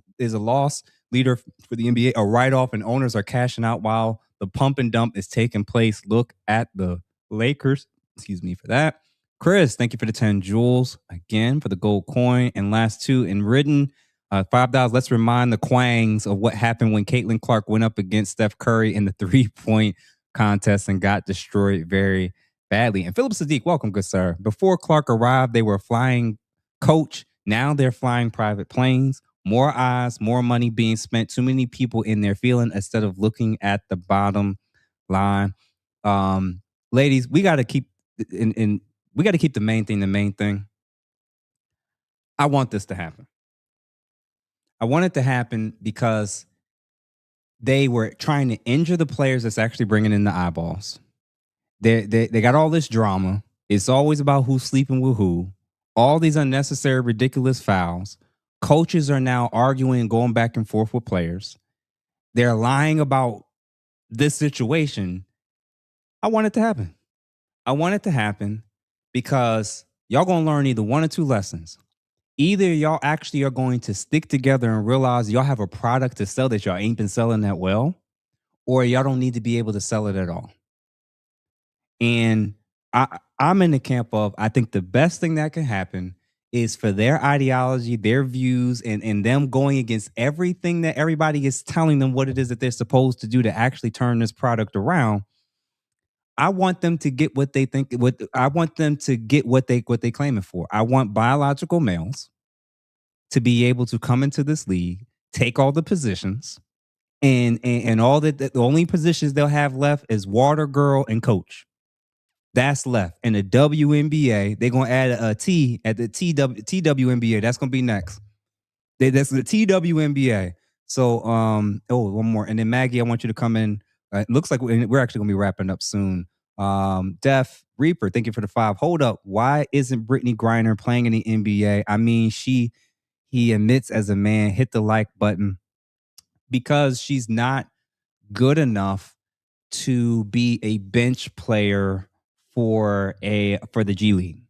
leader for the NBA. A write-off, and owners are cashing out while the pump and dump is taking place. Look at the Lakers. Excuse me for that. Chris, thank you for the 10 jewels again for the gold coin. And last two in written. $5. Let's remind the Quangs of what happened when Caitlin Clark went up against Steph Curry in the 3-point contest and got destroyed very badly. And Philip Sadiq, welcome, good sir. Before Clark arrived, they were flying coach. Now they're flying private planes. More eyes, more money being spent. Too many people in their feeling instead of looking at the bottom line. Ladies, we got to keep we got to keep the main thing. I want this to happen. I want it to happen because they were trying to injure the players that's actually bringing in the eyeballs. They got all this drama. It's always about who's sleeping with who. All these unnecessary, ridiculous fouls. Coaches are now arguing and going back and forth with players. They're lying about this situation. I want it to happen. I want it to happen because y'all going to learn either one or two lessons. Either y'all actually are going to stick together and realize y'all have a product to sell that y'all ain't been selling that well, or y'all don't need to be able to sell it at all. And I'm in the camp of, I think the best thing that can happen is for their ideology, their views, and them going against everything that everybody is telling them what it is that they're supposed to do to actually turn this product around. I want them to get what they think. I want them to get what they claiming for. I want biological males to be able to come into this league, take all the positions, and all that. The only positions they'll have left is water girl and coach. That's left. And the WNBA, they're gonna add a T at the TWNBA. That's gonna be next. That's the TWNBA. So one more, and then Maggie, I want you to come in. It looks like we're actually going to be wrapping up soon. Def Reaper, thank you for the 5. Hold up. Why isn't Brittany Griner playing in the NBA? I mean, he admits as a man, hit the like button, because she's not good enough to be a bench player for the G League,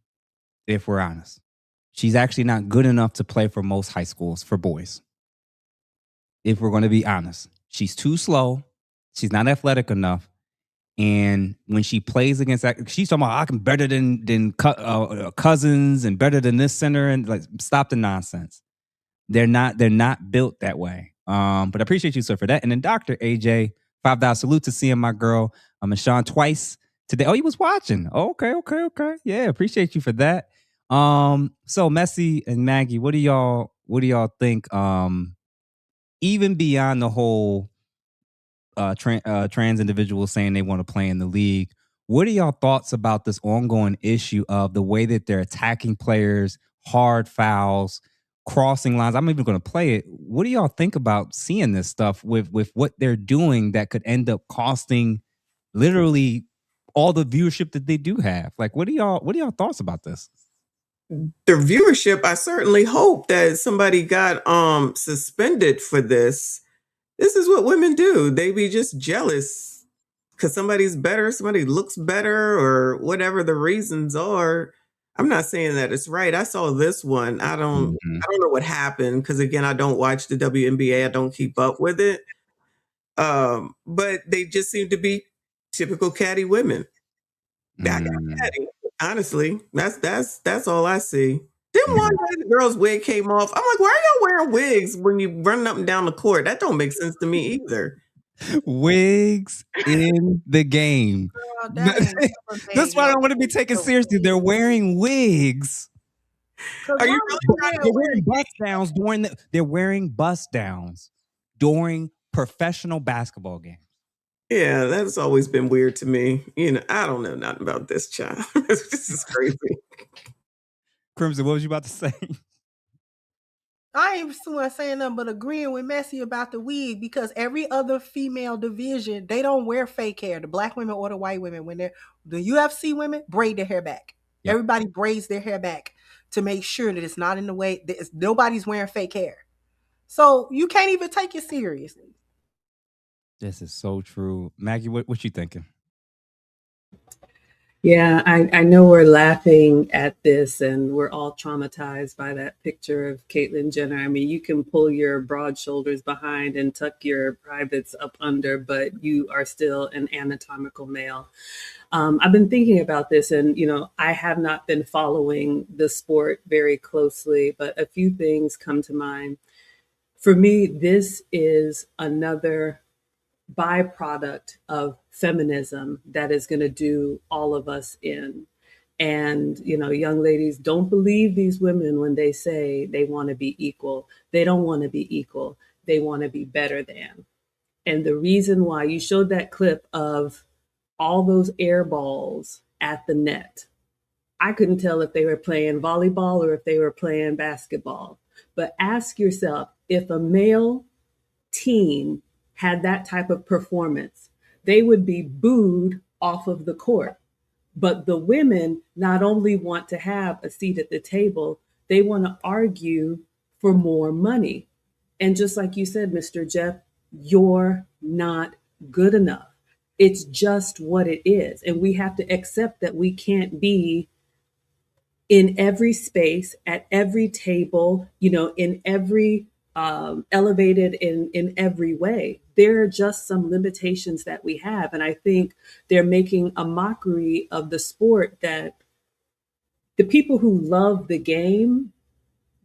if we're honest. She's actually not good enough to play for most high schools for boys. If we're going to be honest, she's too slow. She's not athletic enough. And when she plays against that, she's talking about, I'm better than Cousins and better than this center, and like, stop the nonsense. They're not built that way. But I appreciate you, sir, for that. And then Dr. AJ, $5 salute to seeing my girl Michonne twice today. Oh, you was watching. Okay. Yeah, appreciate you for that. So Messi and Maggie, what do y'all think? Even beyond the whole trans individuals saying they want to play in the league, what are y'all thoughts about this ongoing issue of the way that they're attacking players, hard fouls, crossing lines? I'm even going to play it. What do y'all think about seeing this stuff with what they're doing that could end up costing literally all the viewership that they do have? Like, what are y'all thoughts about this? The viewership, I certainly hope that somebody got suspended for this. This is what women do. They be just jealous because somebody's better, somebody looks better, or whatever the reasons are. I'm not saying that it's right. I saw this one. I don't know what happened because, again, I don't watch the WNBA. I don't keep up with it. But they just seem to be typical catty women. Back at catty. Honestly, that's all I see. Then one day the girl's wig came off. I'm like, why are y'all wearing wigs when you running up and down the court? That don't make sense to me either. Wigs in the game. That's why I don't want to be taken seriously. They're wearing wigs. Are you really trying to They're wearing bust downs they're wearing bust downs during professional basketball games. Yeah, that's always been weird to me. I don't know nothing about this child. This is crazy. Crimson, what was you about to say? I ain't saying nothing but agreeing with Messi about the wig, because every other female division, they don't wear fake hair. The black women or the white women, when they're the UFC women, braid their hair back. Yep. Everybody braids their hair back to make sure that it's not in the way, that nobody's wearing fake hair. So you can't even take it seriously. This is so true. Maggie, what you thinking? Yeah, I know we're laughing at this and we're all traumatized by that picture of Caitlyn Jenner. I mean, you can pull your broad shoulders behind and tuck your privates up under, but you are still an anatomical male. I've been thinking about this and, I have not been following the sport very closely, but a few things come to mind. For me, this is another byproduct of feminism that is going to do all of us in. And, young ladies, don't believe these women when they say they want to be equal. They don't want to be equal. They want to be better than. And the reason why you showed that clip of all those air balls at the net, I couldn't tell if they were playing volleyball or if they were playing basketball. But ask yourself, if a male team had that type of performance, they would be booed off of the court. But the women not only want to have a seat at the table, they want to argue for more money. And just like you said, Mr. Jeff, you're not good enough. It's just what it is. And we have to accept that we can't be in every space, at every table, in every elevated in every way. There are just some limitations that we have. And I think they're making a mockery of the sport, that the people who love the game,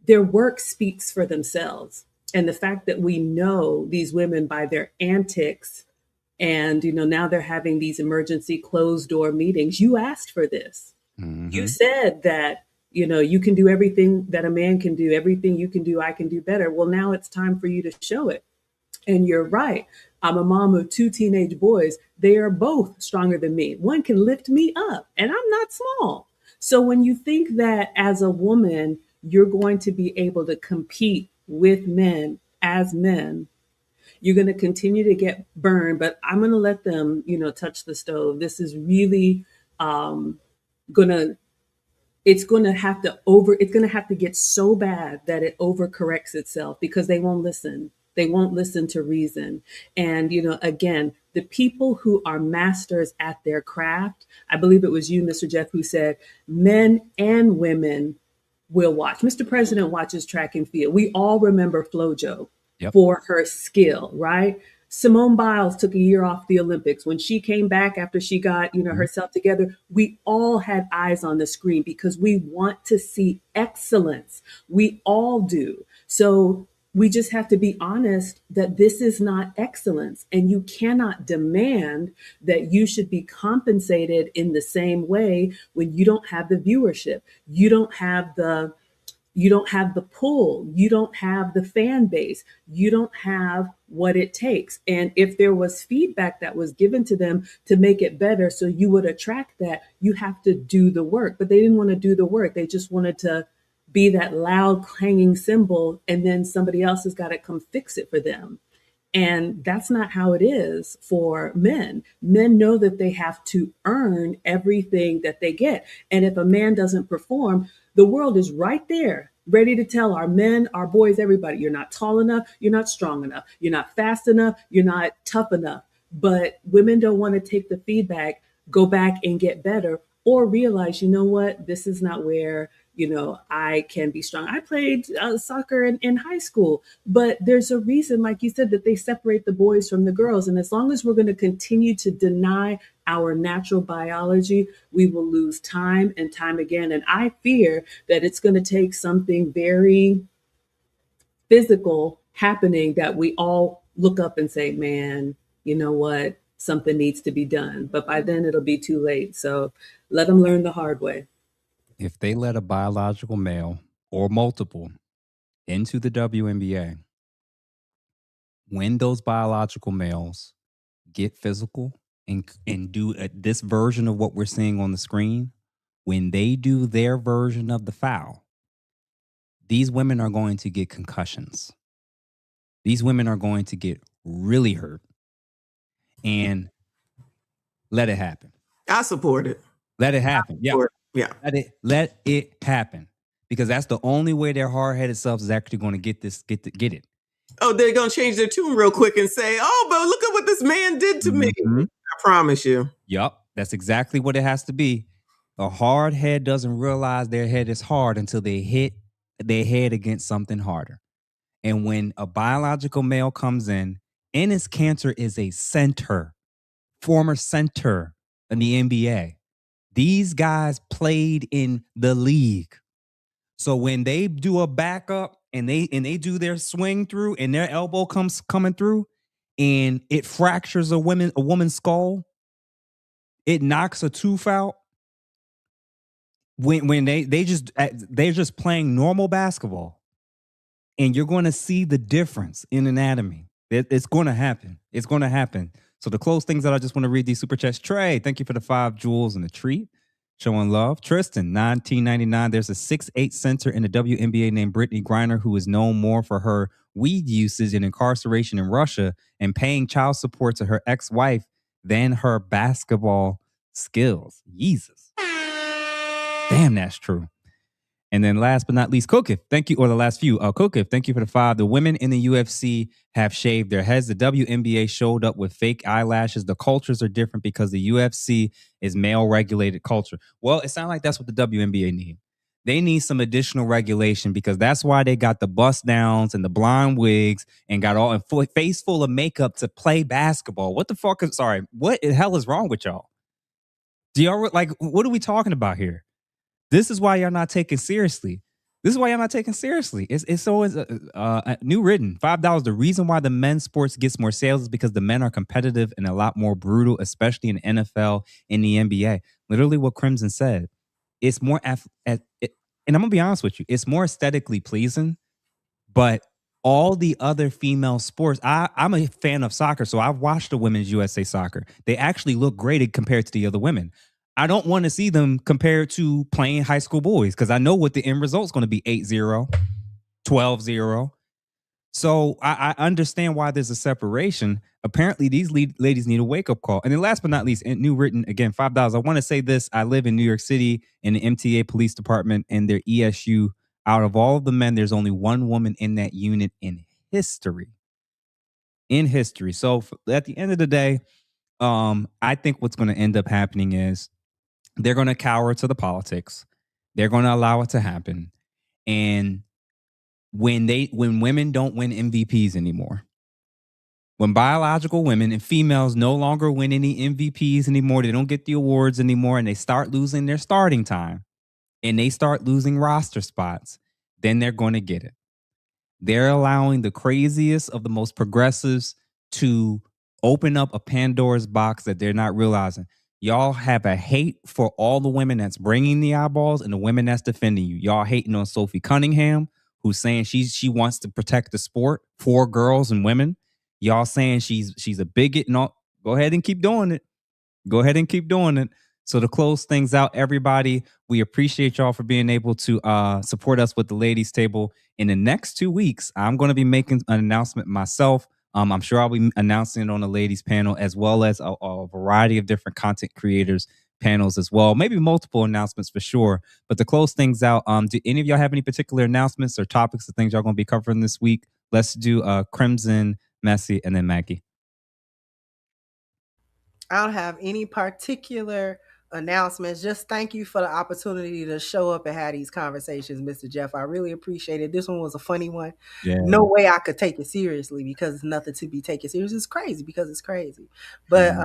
their work speaks for themselves. And the fact that we know these women by their antics, and, now they're having these emergency closed door meetings. You asked for this. Mm-hmm. You said that, you can do everything that a man can do, everything you can do, I can do better. Well, now it's time for you to show it. And you're right. I'm a mom of 2 teenage boys. They are both stronger than me. One can lift me up, and I'm not small. So when you think that as a woman, you're going to be able to compete with men as men, you're going to continue to get burned, but I'm going to let them, touch the stove. This is really it's going to have to get so bad that it overcorrects itself, because they won't listen. They won't listen to reason. And, again, the people who are masters at their craft, I believe it was you, Mr. Jeff, who said men and women will watch. Mr. President watches track and field. We all remember FloJo for her skill, right? Simone Biles took a year off the Olympics. When she came back after she got, herself together, we all had eyes on the screen because we want to see excellence. We all do. So we just have to be honest that this is not excellence, and you cannot demand that you should be compensated in the same way when you don't have the viewership. You don't have the pull. You don't have the fan base. You don't have what it takes. And if there was feedback that was given to them to make it better, so you would attract that, you have to do the work. But they didn't want to do the work. They just wanted to be that loud clanging cymbal, and then somebody else has got to come fix it for them. And that's not how it is for men. Men know that they have to earn everything that they get. And if a man doesn't perform, the world is right there, ready to tell our men, our boys, everybody, you're not tall enough, you're not strong enough, you're not fast enough, you're not tough enough. But women don't want to take the feedback, go back and get better, or realize, this is not where, I can be strong. I played soccer in high school, but there's a reason, like you said, that they separate the boys from the girls. And as long as we're going to continue to deny our natural biology, we will lose time and time again. And I fear that it's going to take something very physical happening that we all look up and say, man, you know what? Something needs to be done. But by then it'll be too late. So let them learn the hard way. If they let a biological male or multiple into the WNBA, when those biological males get physical and do this version of what we're seeing on the screen, when they do their version of the foul, these women are going to get concussions. These women are going to get really hurt. And let it happen. I support it. Let it happen. Yeah. Yeah. Let it happen. Because that's the only way their hard-headed selves is actually going to get it. Oh, they're going to change their tune real quick and say, oh, but look at what this man did to me. I promise you. Yup. That's exactly what it has to be. A hard head doesn't realize their head is hard until they hit their head against something harder. And when a biological male comes in, Enes Kanter is a former center in the NBA. These guys played in the league. So when they do a backup and they do their swing through and their elbow comes coming through and it fractures a woman's skull, it knocks a tooth out. When they're just playing normal basketball, and you're going to see the difference in anatomy. It's going to happen. It's going to happen. So to close things out, I just want to read these super chats. Trey, thank you for the 5 jewels and the treat. Showing love. Tristan, 1999. There's a 6'8" center in the WNBA named Brittany Griner who is known more for her weed usage and incarceration in Russia and paying child support to her ex-wife than her basketball skills. Jesus. Damn, that's true. And then last but not least, Kokif, thank you, or the last few. Kokif, thank you for the 5. The women in the UFC have shaved their heads. The WNBA showed up with fake eyelashes. The cultures are different because the UFC is male-regulated culture. Well, it sounds like that's what the WNBA need. They need some additional regulation because that's why they got the bust downs and the blonde wigs and got all a face full of makeup to play basketball. What the fuck is, what the hell is wrong with y'all? Do y'all, what are we talking about here? This is why y'all not taken seriously. It's always new written $5. The reason why the men's sports gets more sales is because the men are competitive and a lot more brutal, especially in the NFL, in the NBA. Literally what Crimson said. It's more, and I'm gonna be honest with you, it's more aesthetically pleasing, but all the other female sports, I'm a fan of soccer, so I've watched the women's USA soccer. They actually look great compared to the other women. I don't want to see them compared to playing high school boys because I know what the end result is going to be 8-0, 12-0. So I understand why there's a separation. Apparently, these ladies need a wake-up call. And then last but not least, new written, again, $5. I want to say this. I live in New York City in the MTA police department and their ESU. Out of all of the men, there's only one woman in that unit in history. So at the end of the day, I think what's going to end up happening is they're going to cower to the politics. They're going to allow it to happen. And when women don't win MVPs anymore, when biological women and females no longer win any MVPs anymore, they don't get the awards anymore, and they start losing their starting time and they start losing roster spots, then they're going to get it. They're allowing the craziest of the most progressives to open up a Pandora's box that they're not realizing. Y'all have a hate for all the women that's bringing the eyeballs and the women that's defending you. Y'all hating on Sophie Cunningham, who's saying she wants to protect the sport for girls and women. Y'all saying she's a bigot and all. Go ahead and keep doing it. So to close things out, everybody, we appreciate y'all for being able to support us with the ladies' table. In the next 2 weeks, I'm going to be making an announcement myself. I'm sure I'll be announcing it on the ladies panel as well as a variety of different content creators panels as well. Maybe multiple announcements for sure. But to close things out, do any of y'all have any particular announcements or topics or things y'all going to be covering this week? Let's do Crimson, Messy, and then Maggie. I don't have any particular announcements. Just thank you for the opportunity to show up and have these conversations, Mr. Jeff. I really appreciate it. This one was a funny one. Yeah. No way I could take it seriously because it's nothing to be taken serious. It's crazy because it's crazy. But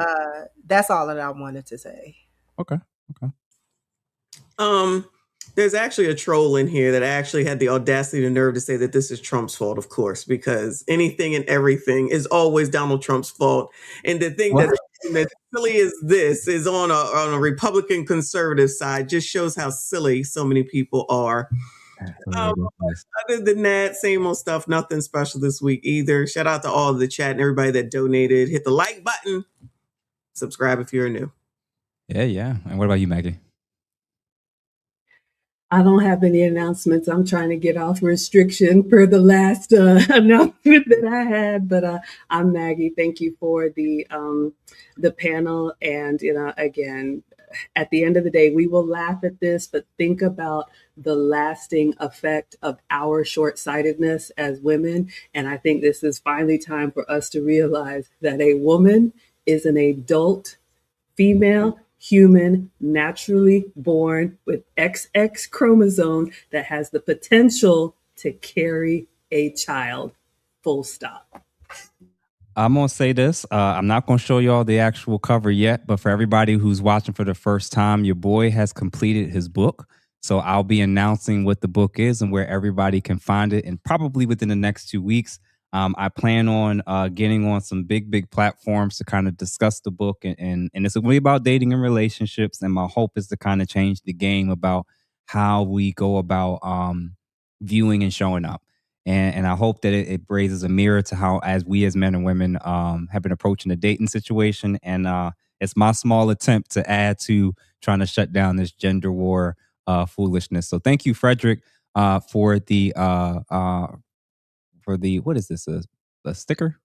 that's all that I wanted to say. Okay. There's actually a troll in here that actually had the audacity and nerve to say that this is Trump's fault, of course, because anything and everything is always Donald Trump's fault. And the thing that that silly as this is on a Republican conservative side just shows how silly so many people are. Other than that, same old stuff. Nothing special this week either. Shout out to all of the chat and everybody that donated. Hit the like button. Subscribe if you're new. Yeah. And what about you, Maggie? I don't have any announcements. I'm trying to get off restriction per the last announcement that I had. But I'm Maggie. Thank you for the panel. And again, at the end of the day, we will laugh at this, but think about the lasting effect of our short-sightedness as women. And I think this is finally time for us to realize that a woman is an adult female human, naturally born with XX chromosome that has the potential to carry a child. Full stop. I'm going to say this. I'm not going to show y'all the actual cover yet, but for everybody who's watching for the first time, your boy has completed his book. So I'll be announcing what the book is and where everybody can find it. And probably within the next 2 weeks, I plan on getting on some big platforms to kind of discuss the book. And it's going to be about dating and relationships. And my hope is to kind of change the game about how we go about viewing and showing up. And I hope that it raises a mirror to how, as we as men and women have been approaching the dating situation. And it's my small attempt to add to trying to shut down this gender war foolishness. So thank you, Frederick, for the what is this? A sticker?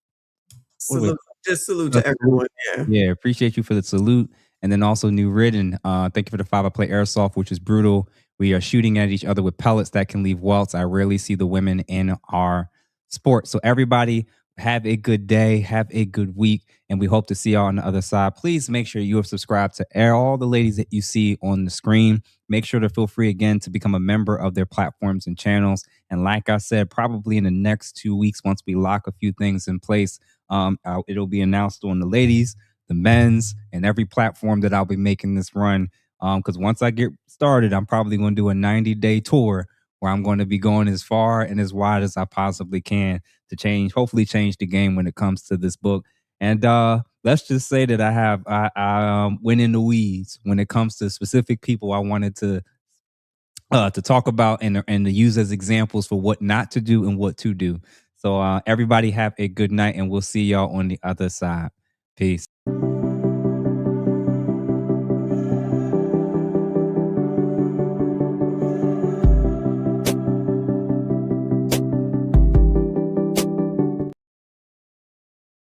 Salute, just salute to everyone. Yeah, appreciate you for the salute. And then also New Ridden. Thank you for the 5 I play airsoft, which is brutal. We are shooting at each other with pellets that can leave welts. I rarely see the women in our sport. So everybody have a good day, have a good week, and we hope to see y'all on the other side. Please make sure you have subscribed to all the ladies that you see on the screen. Make sure to feel free again to become a member of their platforms and channels. And like I said, probably in the next 2 weeks, once we lock a few things in place, it'll be announced on the ladies, the men's, and every platform that I'll be making this run. Because once I get started, I'm probably going to do a 90-day tour where I'm going to be going as far and as wide as I possibly can to hopefully change the game when it comes to this book. And let's just say that I went in the weeds when it comes to specific people I wanted to talk about and to use as examples for what not to do and what to do. So everybody have a good night, and we'll see y'all on the other side. Peace.